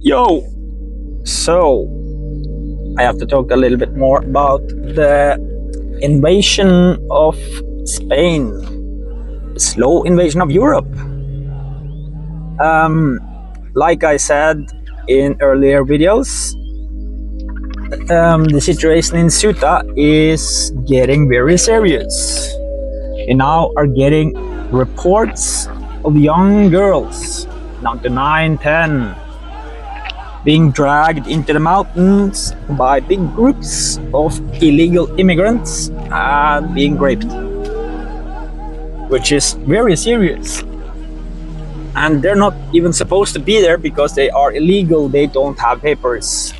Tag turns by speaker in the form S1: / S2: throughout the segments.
S1: Yo, so I have to talk a little bit more about the invasion of Spain, slow invasion of Europe. Like I said in earlier videos, the situation in Ceuta is getting very serious. We now are getting reports of young girls, down to 9, 10, being dragged into the mountains by big groups of illegal immigrants and being raped, which is very serious. And they're not even supposed to be there because they are illegal, they don't have papers.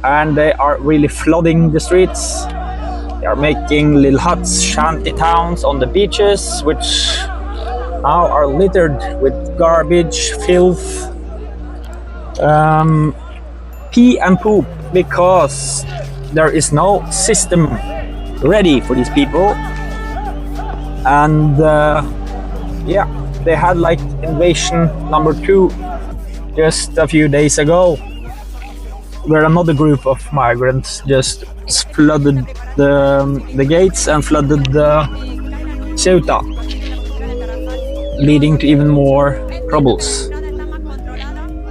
S1: And they are really flooding the streets. They are making little huts, shanty towns on the beaches, which now are littered with garbage, filth, pee and poop, because there is no system ready for these people. And they had like invasion number 2 just a few days ago, where another group of migrants just flooded the gates and flooded Ceuta, leading to even more troubles.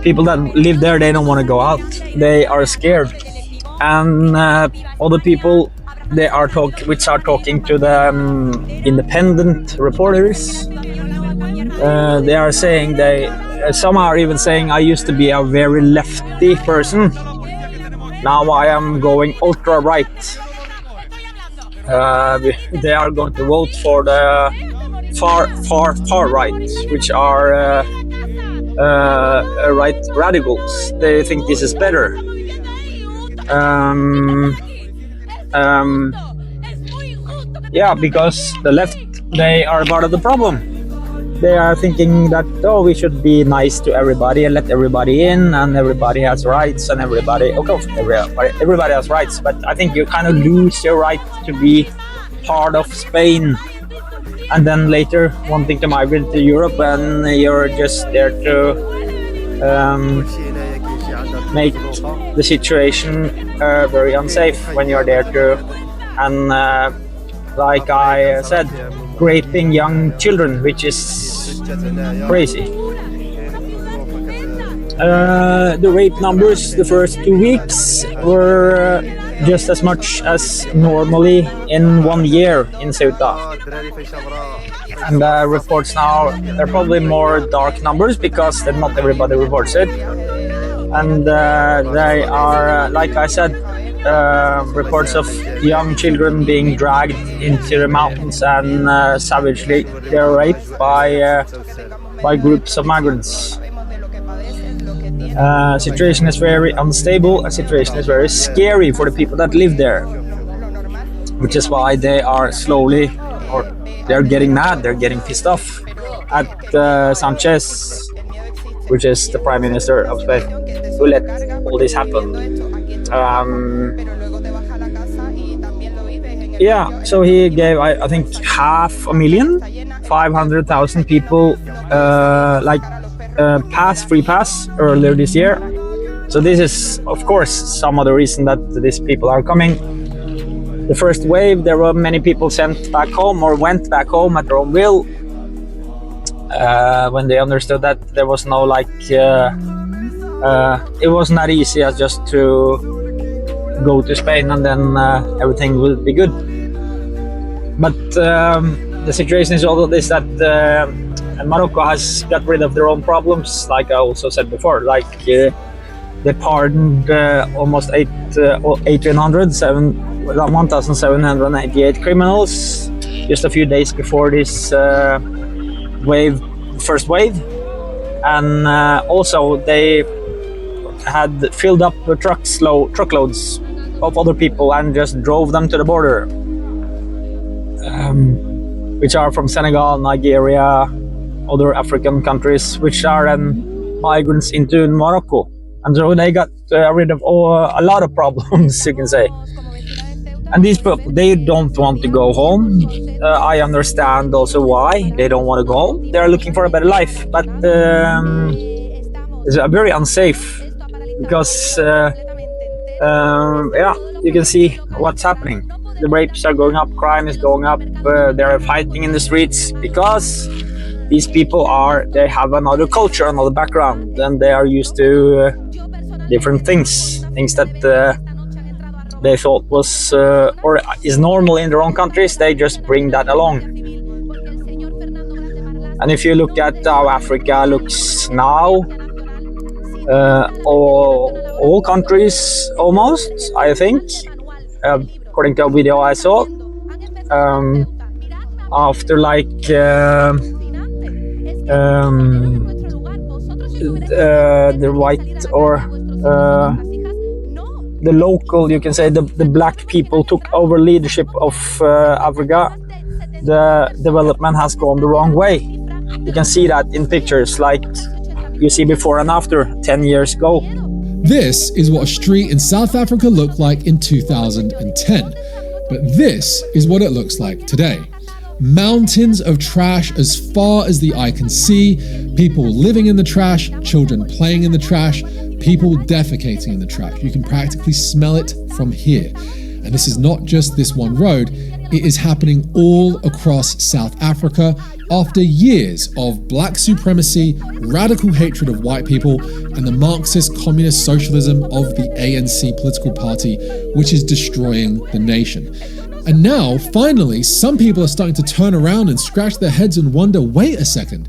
S1: People that live there, they don't want to go out. They are scared. And other people, they are talking to the independent reporters. They are saying some are even saying, I used to be a very lefty person. Now I am going ultra right. They are going to vote for the far right, which are right radicals. They think this is better. Because the left, they are part of the problem. They are thinking that, we should be nice to everybody and let everybody in, and everybody has rights, and everybody has rights. But I think you kind of lose your right to be part of Spain, and then later wanting to migrate to Europe, and you're just there to make the situation very unsafe when you're there to, and like I said, raping young children, which is crazy. The rape numbers the first 2 weeks were just as much as normally in 1 year in Ceuta. And reports now, there are probably more dark numbers because not everybody reports it. And they are, like I said, reports of young children being dragged into the mountains and savagely they're raped by groups of migrants. Situation is very unstable. A situation is very scary for the people that live there, which is why they are slowly, or they're getting mad, they're getting pissed off at Sanchez, which is the Prime Minister of Spain, who let all this happen. So he gave, I think, 500,000 people free pass earlier this year. So this is, of course, some of the reason that these people are coming. The first wave, there were many people sent back home or went back home at their own will, when they understood that there was no it wasn't that easy as just to go to Spain and then everything will be good. But the situation is also this, that Morocco has got rid of their own problems, like I also said before. They pardoned almost 1,788 criminals just a few days before this first wave. And also they had filled up the truckloads of other people and just drove them to the border, which are from Senegal, Nigeria, other African countries, which are migrants into Morocco. And so they got rid of a lot of problems, you can say. And these people, they don't want to go home. I understand also why they don't want to go home. They're looking for a better life, but it's very unsafe because yeah, you can see what's happening. The rapes are going up, crime is going up, they're fighting in the streets because these people they have another culture, another background, and they are used to different things that they thought was or is normal in their own countries. They just bring that along. And if you look at how Africa looks now, all countries almost, I think, according to a video I saw, after like the white or the local, you can say, the black people took over leadership of Africa, the development has gone the wrong way. You can see that in pictures, like you see before and after 10 years ago.
S2: This is what a street in South Africa looked like in 2010. But this is what it looks like today. Mountains of trash as far as the eye can see, people living in the trash, children playing in the trash, people defecating in the trash. You can practically smell it from here. And this is not just this one road, it is happening all across South Africa after years of black supremacy, radical hatred of white people, and the Marxist communist socialism of the ANC political party, which is destroying the nation. And now, finally, some people are starting to turn around and scratch their heads and wonder, wait a second,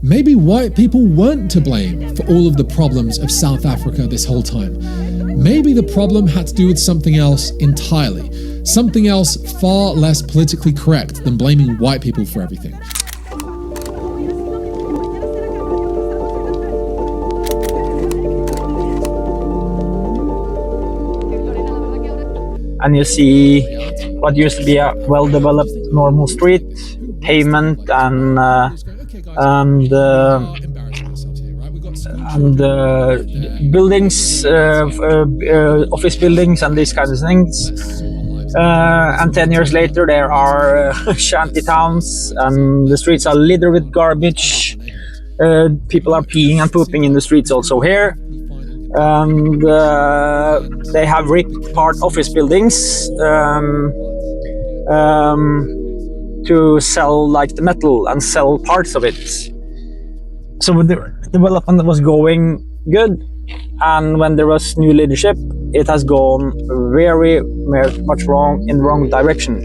S2: maybe white people weren't to blame for all of the problems of South Africa this whole time. Maybe the problem had to do with something else entirely, something else far less politically correct than blaming white people for everything.
S1: And you see what used to be a well-developed normal street, pavement and buildings, office buildings and these kinds of things. And 10 years later there are shanty towns and the streets are littered with garbage. People are peeing and pooping in the streets also here. And they have ripped apart office buildings to sell like the metal and sell parts of it. So the development was going good, and when there was new leadership, it has gone very much in the wrong direction.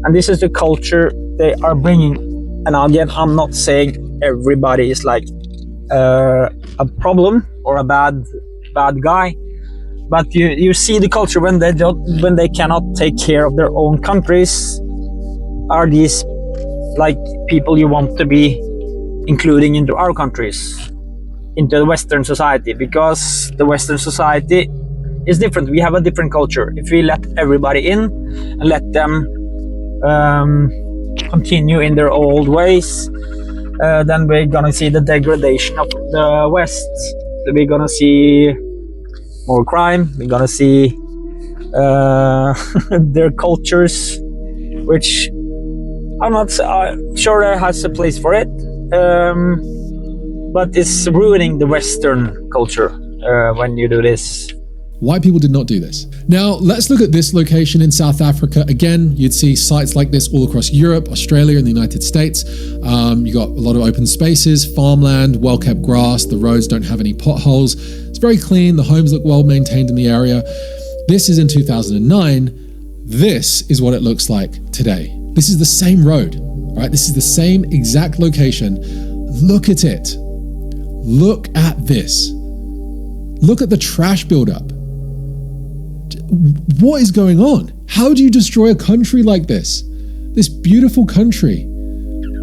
S1: And this is the culture they are bringing. And again, I'm not saying everybody is like a problem or a bad guy, but you see the culture when they cannot take care of their own countries. Are these like people you want to be including into our countries, into the Western society? Because the Western society is different. We have a different culture. If we let everybody in and let them continue in their old ways, then we're gonna see the degradation of the West. We're gonna see more crime. We're gonna see their cultures, which I'm not sure there has a place for it, but it's ruining the Western culture when you do this.
S2: White people did not do this. Now, let's look at this location in South Africa. Again, you'd see sites like this all across Europe, Australia, and the United States. You got a lot of open spaces, farmland, well-kept grass. The roads don't have any potholes. It's very clean. The homes look well maintained in the area. This is in 2009. This is what it looks like today. This is the same road, right? This is the same exact location. Look at it. Look at this. Look at the trash buildup. What is going on? How do you destroy a country like this? This beautiful country.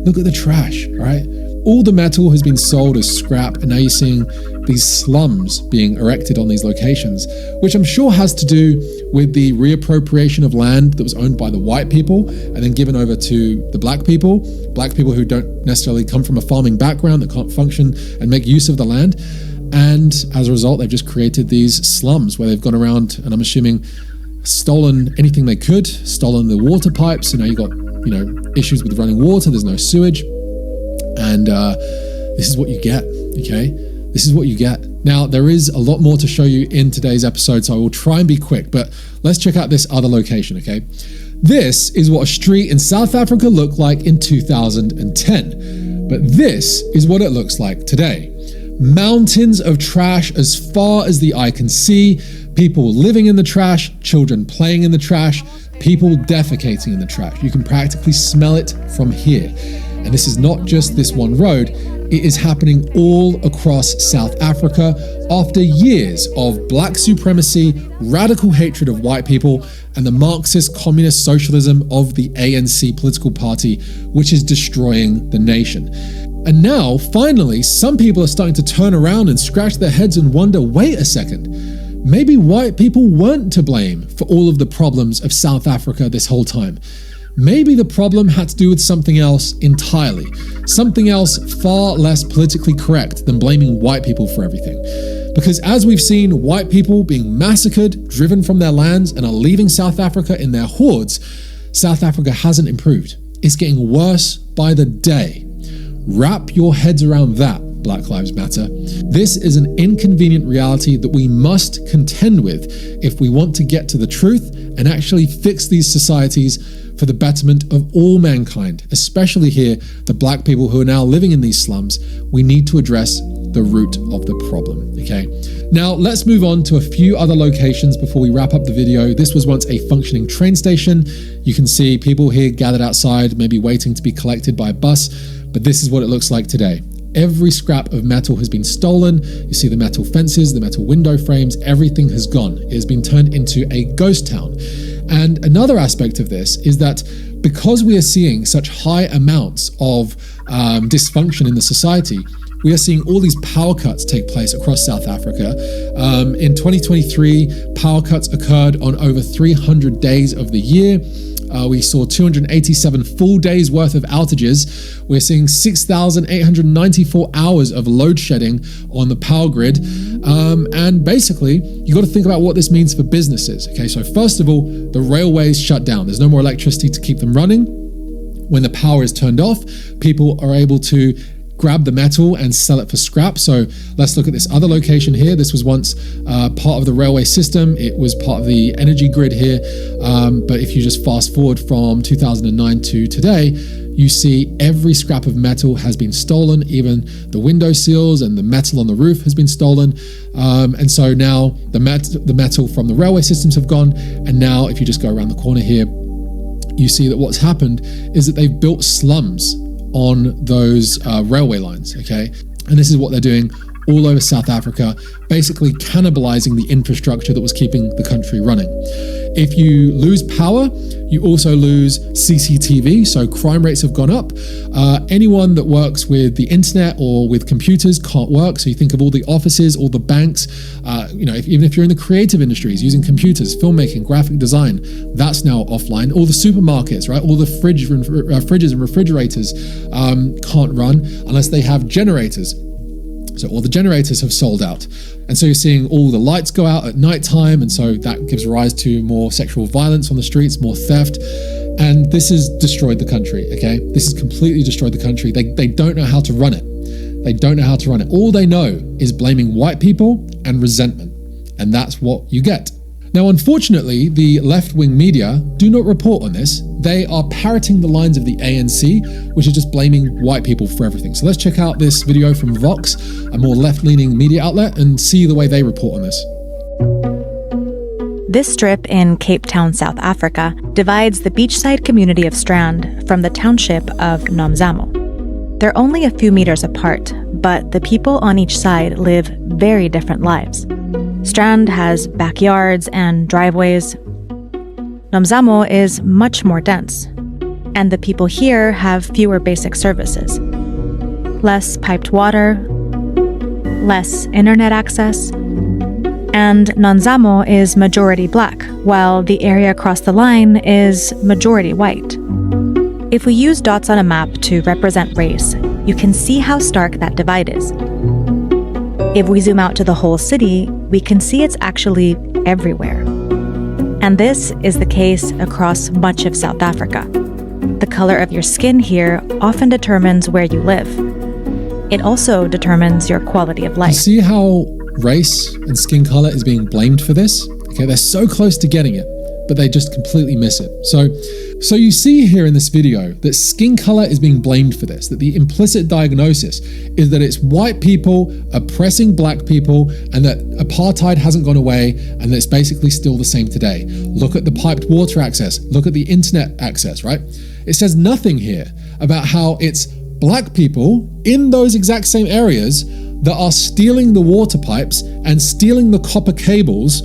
S2: Look at the trash, right? All the metal has been sold as scrap, and now you're seeing these slums being erected on these locations, which I'm sure has to do with the reappropriation of land that was owned by the white people and then given over to the black people who don't necessarily come from a farming background, that can't function and make use of the land. And as a result, they've just created these slums where they've gone around, and I'm assuming stolen anything they could, stolen the water pipes. So now you've got, issues with running water. There's no sewage. And this is what you get, okay? This is what you get. Now, there is a lot more to show you in today's episode, so I will try and be quick, but let's check out this other location, okay? This is what a street in South Africa looked like in 2010, but this is what it looks like today. Mountains of trash as far as the eye can see, people living in the trash, children playing in the trash, people defecating in the trash. You can practically smell it from here. And this is not just this one road, it is happening all across South Africa after years of black supremacy, radical hatred of white people, and the Marxist communist socialism of the ANC political party, which is destroying the nation. And now, finally, some people are starting to turn around and scratch their heads and wonder, wait a second, maybe white people weren't to blame for all of the problems of South Africa this whole time. Maybe the problem had to do with something else entirely, something else far less politically correct than blaming white people for everything. Because as we've seen white people being massacred, driven from their lands, and are leaving South Africa in their hordes, South Africa hasn't improved. It's getting worse by the day. Wrap your heads around that, Black Lives Matter. This is an inconvenient reality that we must contend with if we want to get to the truth and actually fix these societies for the betterment of all mankind, especially here, the black people who are now living in these slums. We need to address the root of the problem, okay? Now, let's move on to a few other locations before we wrap up the video. This was once a functioning train station. You can see people here gathered outside, maybe waiting to be collected by a bus, but this is what it looks like today. Every scrap of metal has been stolen. You see the metal fences, the metal window frames, everything has gone. It has been turned into a ghost town. And another aspect of this is that because we are seeing such high amounts of dysfunction in the society, we are seeing all these power cuts take place across South Africa. In 2023, power cuts occurred on over 300 days of the year. We saw 287 full days worth of outages. We're seeing 6,894 hours of load shedding on the power grid. And basically, you got to think about what this means for businesses. Okay, so first of all, the railways shut down. There's no more electricity to keep them running. When the power is turned off, people are able to grab the metal and sell it for scrap. So let's look at this other location here. This was once part of the railway system. It was part of the energy grid here. But if you just fast forward from 2009 to today, you see every scrap of metal has been stolen. Even the window seals and the metal on the roof has been stolen. And so now the metal from the railway systems have gone. And now if you just go around the corner here, you see that what's happened is that they've built slums on those railway lines, okay? And this is what they're doing all over South Africa, basically cannibalizing the infrastructure that was keeping the country running. If you lose power, you also lose CCTV, so crime rates have gone up. Anyone that works with the internet or with computers can't work, so you think of all the offices, all the banks, even if you're in the creative industries, using computers, filmmaking, graphic design, that's now offline. All the supermarkets, right? All the fridges and refrigerators can't run unless they have generators. So all the generators have sold out. And so you're seeing all the lights go out at nighttime. And so that gives rise to more sexual violence on the streets, more theft. And this has destroyed the country, okay? This has completely destroyed the country. They don't know how to run it. They don't know how to run it. All they know is blaming white people and resentment. And that's what you get. Now, unfortunately, the left-wing media do not report on this. They are parroting the lines of the ANC, which is just blaming white people for everything. So let's check out this video from Vox, a more left-leaning media outlet, and see the way they report on this.
S3: This strip in Cape Town, South Africa, divides the beachside community of Strand from the township of Nomzamo. They're only a few meters apart, but the people on each side live very different lives. Strand has backyards and driveways. Nomzamo is much more dense, and the people here have fewer basic services. Less piped water, less internet access, and Nomzamo is majority black, while the area across the line is majority white. If we use dots on a map to represent race, you can see how stark that divide is. If we zoom out to the whole city, we can see it's actually everywhere. And this is the case across much of South Africa. The color of your skin here often determines where you live. It also determines your quality of
S2: You
S3: life.
S2: see how race and skin color is being blamed for this? Okay, they're so close to getting it, but they just completely miss it. So you see here in this video that skin color is being blamed for this, that the implicit diagnosis is that it's white people oppressing black people and that apartheid hasn't gone away and that it's basically still the same today. Look at the piped water access, look at the internet access, right? It says nothing here about how it's black people in those exact same areas that are stealing the water pipes and stealing the copper cables,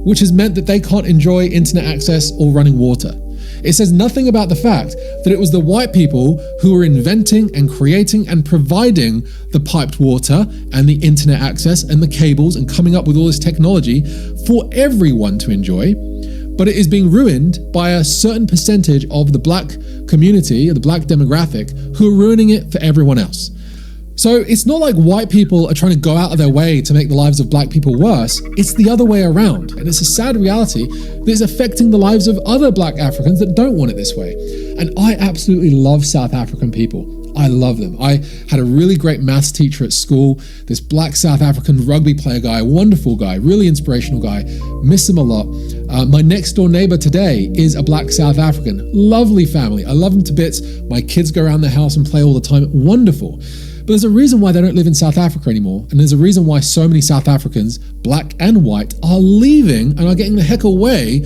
S2: which has meant that they can't enjoy internet access or running water. It says nothing about the fact that it was the white people who were inventing and creating and providing the piped water and the internet access and the cables and coming up with all this technology for everyone to enjoy. But it is being ruined by a certain percentage of the black community, or the black demographic, who are ruining it for everyone else. So it's not like white people are trying to go out of their way to make the lives of black people worse. It's the other way around. And it's a sad reality that is affecting the lives of other black Africans that don't want it this way. And I absolutely love South African people. I love them. I had a really great maths teacher at school, this black South African rugby player guy, wonderful guy, really inspirational guy, miss him a lot. My next door neighbor today is a black South African, lovely family. I love them to bits. My kids go around the house and play all the time, wonderful. But there's a reason why they don't live in South Africa anymore. And there's a reason why so many South Africans, black and white, are leaving and are getting the heck away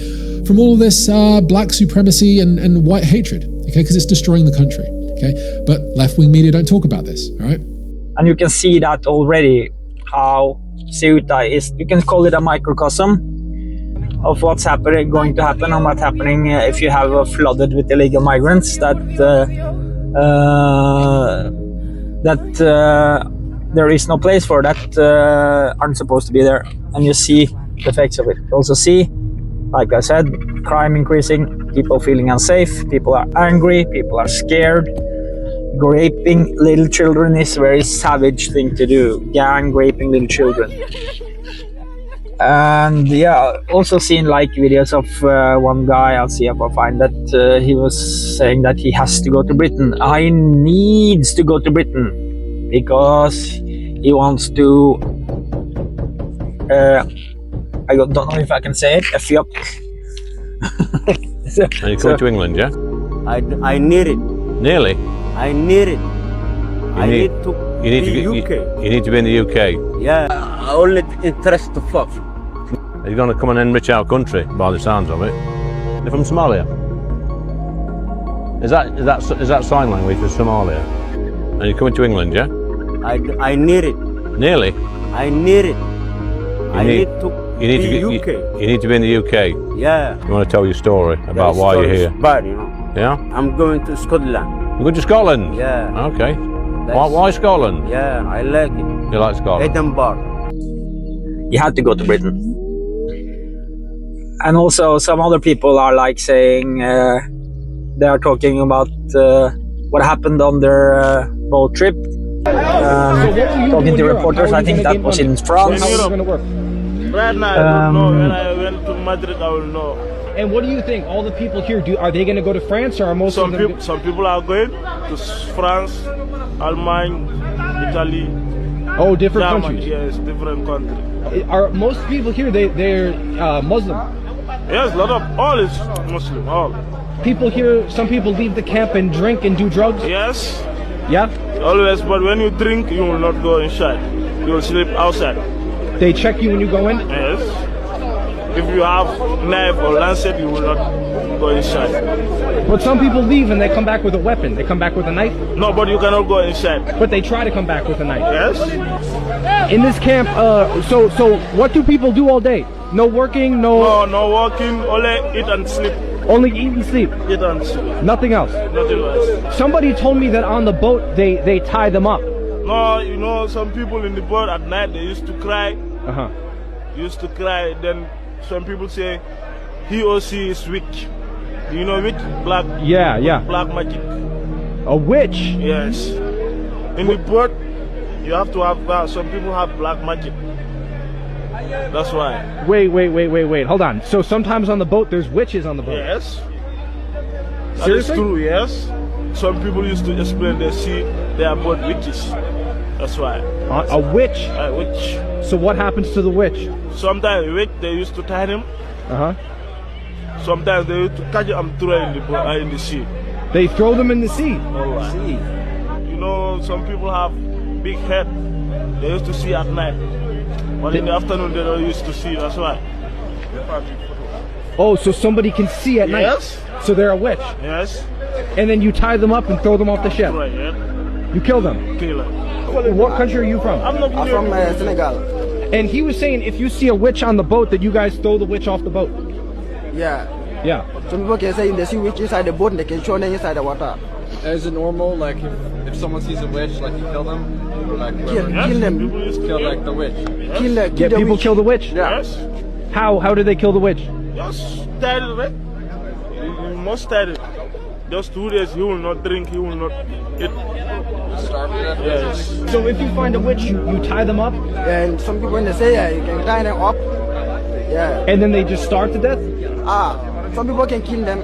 S2: from all of this black supremacy and white hatred, okay? Because it's destroying the country, okay? But left-wing media don't talk about this, all right?
S1: And you can see that already, how Ceuta is, you can call it a microcosm of what's happening, going to happen, and what's happening if you have flooded with illegal migrants that there is no place for, that aren't supposed to be there. And you see the effects of it. You also see, like I said, crime increasing, people feeling unsafe, people are angry, people are scared. Raping little children is a very savage thing to do. Gang raping little children. And yeah, also seen like videos of one guy, I'll see if I find that, he was saying that he has to go to Britain. I needs to go to Britain because he wants to, I don't know if I can say it, F you up.
S4: And you're coming to England, yeah?
S5: I need it.
S4: Nearly?
S5: I need it.
S4: You need to be
S5: UK.
S4: You need to be in the UK.
S5: Yeah, I only interest to fuck.
S4: Are you going to come and enrich our country by the sounds of it? You're from Somalia? Is that sign language for Somalia? And you're coming to England, yeah?
S5: I need it.
S4: Nearly?
S5: I need it. I need to be UK.
S4: You need to be in the UK.
S5: Yeah.
S4: You want to tell your story about why you're here?
S5: Bad, you know.
S4: Yeah?
S5: I'm going to Scotland.
S4: You're going to Scotland?
S5: Yeah.
S4: Okay. Why Scotland?
S5: Yeah, I like it.
S4: You like Scotland?
S5: Edinburgh.
S1: You had to go to Britain. And also some other people are like saying, they are talking about what happened on their boat trip. Talking to reporters, I think that was in France.
S6: Right now, I don't know. When I went to Madrid, I will know.
S7: And what do you think? All the people here, are they going to go to France, or are most of them?
S6: Some people are going to France, Almanya, Italy.
S7: Oh, different
S6: Germany,
S7: countries.
S6: yes, different countries.
S7: Are most people here? They're Muslim.
S6: Yes, a lot of all is Muslim. All.
S7: People here. Some people leave the camp and drink and do drugs.
S6: Yes.
S7: Yeah.
S6: Always, but when you drink, you will not go inside. You will sleep outside.
S7: They check you when you go in.
S6: Yes. If you have knife or lancet, you will not go inside.
S7: But some people leave and they come back with a weapon. They come back with a knife.
S6: No, but you cannot go inside.
S7: But they try to come back with a knife.
S6: Yes.
S7: In this camp, so what do people do all day? No working,
S6: No working, only eat and sleep.
S7: only eat and sleep.
S6: Eat and sleep.
S7: Nothing else.
S6: Nothing else.
S7: Somebody told me that on the boat they tie them up.
S6: No, you know, some people in the boat at night, they used to cry.
S7: Uh-huh.
S6: Used to cry. Then some people say he or she is witch. Do you know witch? Black.
S7: Yeah.
S6: Black magic.
S7: A witch.
S6: Yes. In the boat, you have to have that. Some people have black magic. That's why.
S7: Wait. Hold on. So sometimes on the boat, there's witches on the boat.
S6: Yes. That is
S7: Seriously?
S6: true. Yes. Some people used to explain they see they are both witches. That's why.
S7: A witch?
S6: Which
S7: So what happens to the witch?
S6: sometimes witch they used to tie them.
S7: Uh-huh.
S6: Sometimes they used to catch them and throw in the sea.
S7: They throw them in the sea.
S6: Alright. You know, some people have big head. They used to see at night. But in the afternoon they don't used to see. That's why.
S7: Oh, so somebody can see at night?
S6: Yes.
S7: So they're a witch?
S6: Yes.
S7: And then you tie them up and throw them off the ship?
S6: Right, yeah.
S7: You kill them?
S6: Kill her.
S7: What country are you from?
S6: I'm not
S8: I'm from Senegal.
S7: And he was saying if you see a witch on the boat that you guys throw the witch off the boat.
S8: Yeah.
S7: Yeah.
S8: Some people can say they see witch inside the boat and they can show them inside the water.
S9: Is it normal, like, if someone sees a witch, like, you kill them? Or, like,
S8: Kill them.
S6: People used to
S9: kill, like, the witch?
S8: Kill the
S7: Yeah, people
S8: witch.
S7: kill the witch?
S6: Yes.
S7: How do they kill the witch?
S6: Just tie it, right? You must tie it. Just 2 days, he will not drink, he will not eat.
S9: Starve to death?
S6: Yes.
S7: So if you find a witch, you tie them up
S8: And some people when they say you can tie them up. Yeah.
S7: and then they just starve to death?
S8: Some people can kill them.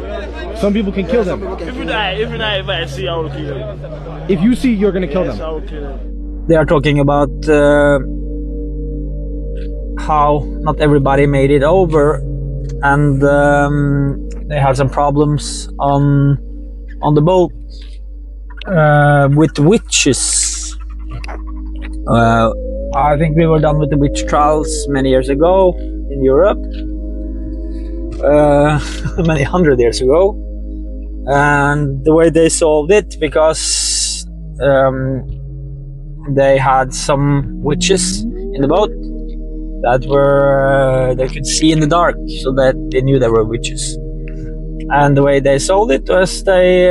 S7: Some people can kill
S8: Some
S7: them.
S8: people can
S6: If
S8: kill
S6: you
S8: them.
S6: die, if I see, I will kill him.
S7: If you see, you're gonna kill
S6: Yes, I
S7: them.
S6: will kill him.
S1: They are talking about how not everybody made it over, and they had some problems on the boat with witches. I think we were done with the witch trials many years ago in Europe, many hundred years ago, and the way they solved it, because they had some witches in the boat that were they could see in the dark, so that they knew they were witches. And the way they solved it was they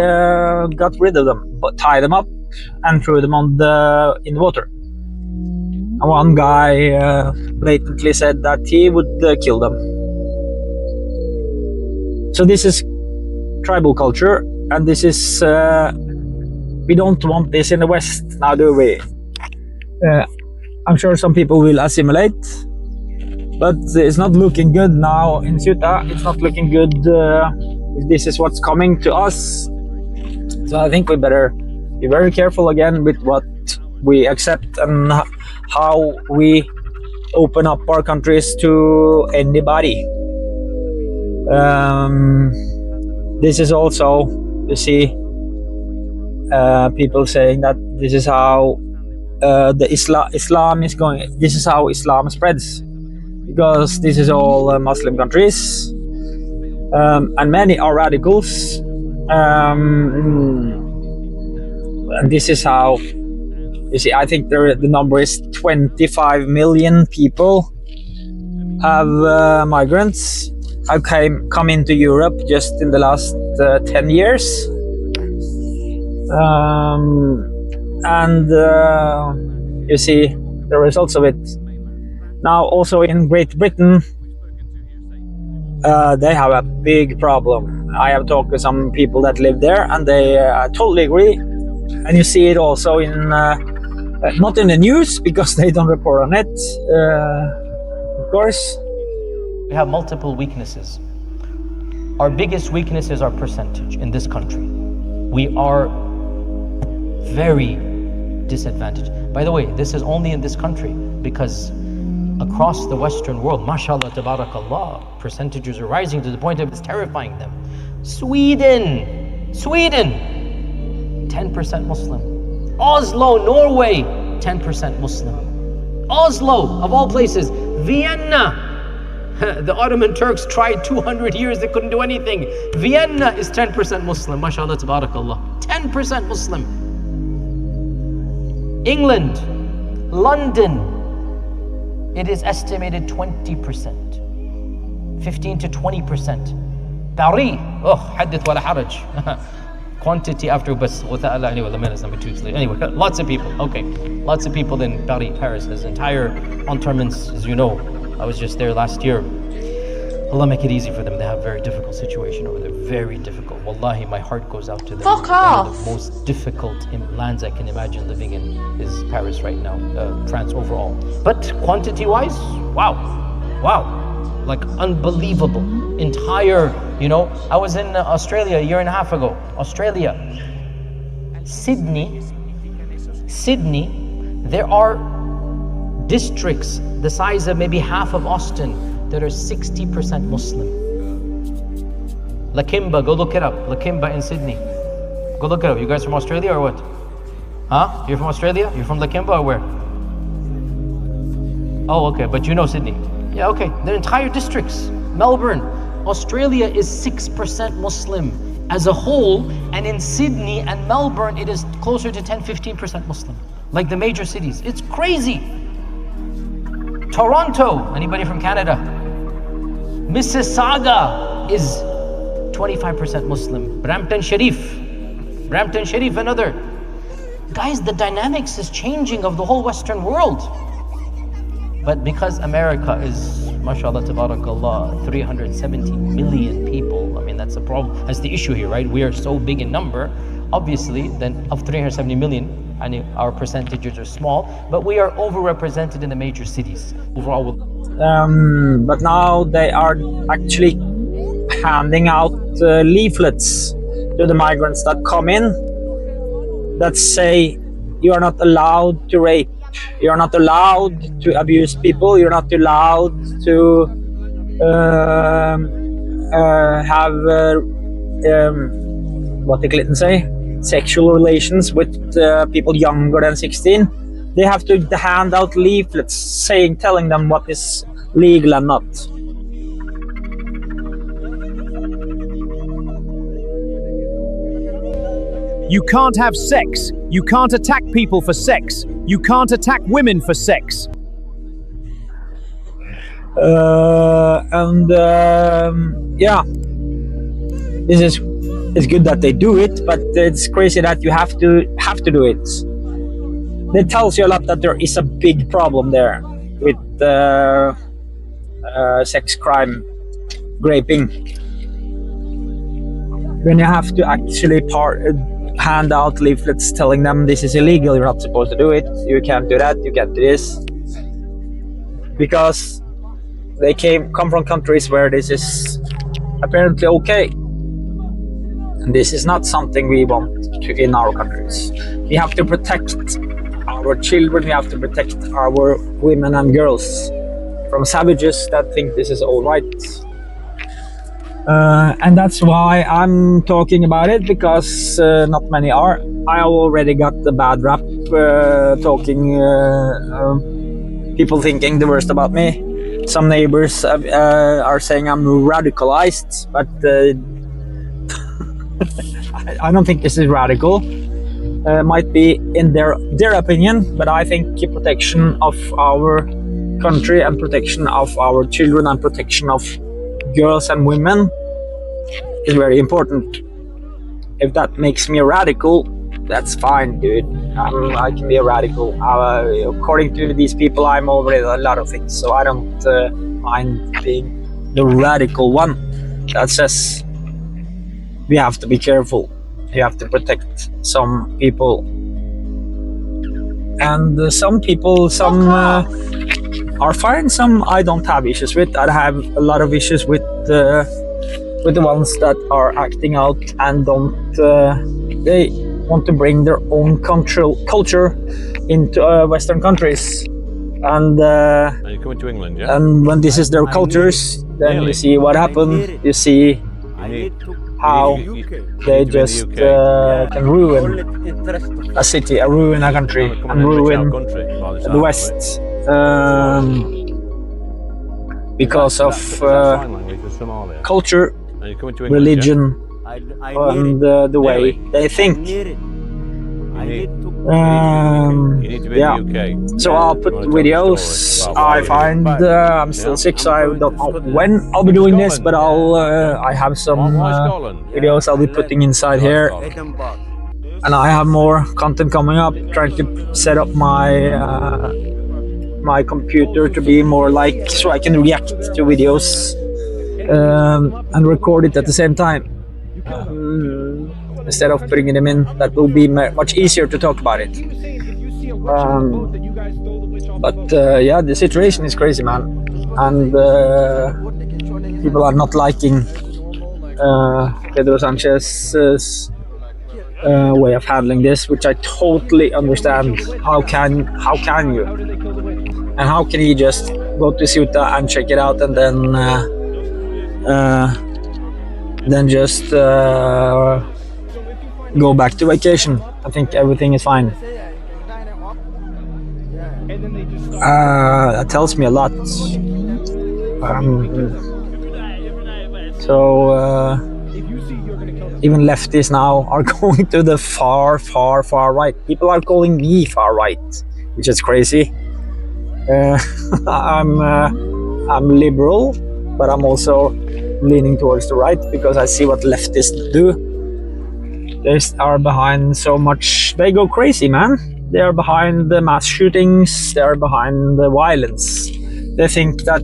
S1: got rid of them, but tied them up and threw them in the water. And one guy blatantly said that he would kill them. So this is tribal culture, and this is we don't want this in the West now, do we? I'm sure some people will assimilate, but it's not looking good now in Ceuta. It's not looking good if this is what's coming to us. So I think we better be very careful again with what we accept and how we open up our countries to anybody. This is also, you see, people saying that this is how the Islam is going. This is how Islam spreads, because this is all Muslim countries, and many are radicals, and this is how, you see, I think the number is 25 million people have migrants have come into Europe just in the last 10 years. And you see the results of it. Now also in Great Britain, they have a big problem. I have talked to some people that live there, and they totally agree. And you see it also in, not in the news, because they don't report on it, of course.
S10: We have multiple weaknesses. Our biggest weakness is our percentage in this country. We are very disadvantaged. By the way, this is only in this country, because across the Western world, mashallah, tabarakallah, percentages are rising to the point of it's terrifying them. Sweden, 10% Muslim. Oslo, Norway, 10% Muslim. Oslo, of all places. Vienna, the Ottoman Turks tried 200 years, they couldn't do anything. Vienna is 10% Muslim, mashallah, tabarakallah. 10% Muslim. England, London, it is estimated 20%, 15 to 20%. Paris, حدث ولا حرج. Quantity after بس وثاء anyway, the minutes number 2 sleep. Anyway, lots of people. Okay, lots of people in Paris. His entire entertainments, as you know, I was just there last year. Allah make it easy for them. They have a very difficult situation over there. Very difficult. Wallahi, my heart goes out to them.
S11: Fuck
S10: One
S11: off.
S10: of the most difficult lands I can imagine living in is Paris right now, France overall. But quantity-wise, wow, like unbelievable. Entire, I was in Australia a year and a half ago. Australia, Sydney, There are districts the size of maybe half of Austin that are 60% Muslim. Lakemba, go look it up. Lakemba in Sydney. Go look it up. You guys from Australia or what? Huh? You're from Australia? You're from Lakemba or where? Oh, okay, but you know Sydney. Yeah, okay. They're entire districts. Melbourne, Australia is 6% Muslim as a whole, and in Sydney and Melbourne, it is closer to 10-15% Muslim. Like the major cities. It's crazy. Toronto, anybody from Canada? Mississauga is 25% Muslim. Brampton Sharif, another. Guys, the dynamics is changing of the whole Western world. But because America is, mashallah, tabarakallah, 370 million people, I mean, that's a problem. That's the issue here, right? We are so big in number, obviously, then of 370 million, and our percentages are small, but we are overrepresented in the major cities. Overall,
S1: but now they are actually handing out leaflets to the migrants that come in that say you are not allowed to rape, you are not allowed to abuse people, you're not allowed to have what they can say, sexual relations with people younger than 16. They have to hand out leaflets telling them what is legal and not.
S11: You can't have sex. You can't attack people for sex. You can't attack women for sex.
S1: Yeah, it's good that they do it, but it's crazy that you have to do it. It tells you a lot that there is a big problem there with sex crime, raping. When you have to actually hand out leaflets telling them this is illegal, you're not supposed to do it, you can't do that, you can't do this, because they come from countries where this is apparently okay, and this is not something we want in our countries. We have to protect our children, we have to protect our women and girls from savages that think this is all right. And that's why I'm talking about it, because not many are. I already got the bad rap people thinking the worst about me. Some neighbors are saying I'm radicalized, but I don't think this is radical. Might be in their opinion, but I think protection of our country and protection of our children and protection of girls and women is very important. If that makes me a radical, that's fine, dude. I can be a radical. According to these people, I'm already a lot of things, so I don't mind being the radical one that says we have to be careful. You have to protect some people. And some people, are fine, some I don't have issues with. I have a lot of issues with the ones that are acting out and don't they want to bring their own culture into Western countries, and
S4: you're coming to England, yeah?
S1: And when this is their cultures, then you see what happened. You see how they just can ruin a city, ruin a country, and ruin the West. Because of culture, religion, and the way they think. Yeah. So I'll put videos. I find I'm still sick, so I don't know when I'll be doing this, but I have some videos I'll be putting inside here, and I have more content coming up. Trying to set up my computer to be more like, so I can react to videos and record it at the same time. Instead of putting them in, that will be much easier to talk about it. But yeah, the situation is crazy, man, and people are not liking Pedro Sanchez's way of handling this, which I totally understand. How can you? And how can he just go to Ceuta and check it out and then just go back to vacation? I think everything is fine. That tells me a lot. Even lefties now are going to the far right. People are calling me far right, which is crazy. I'm liberal, but I'm also leaning towards the right because I see what leftists do. They are behind so much. They go crazy, man. They are behind the mass shootings. They are behind the violence. They think that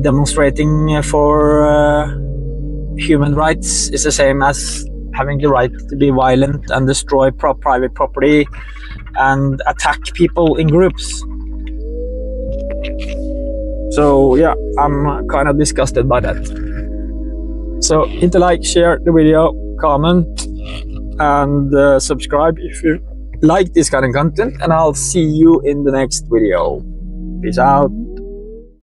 S1: demonstrating for human rights is the same as having the right to be violent and destroy private property and attack people in groups. So yeah, I'm kind of disgusted by that. So hit the like, share the video, comment, and subscribe if you like this kind of content, and I'll see you in the next video. Peace out.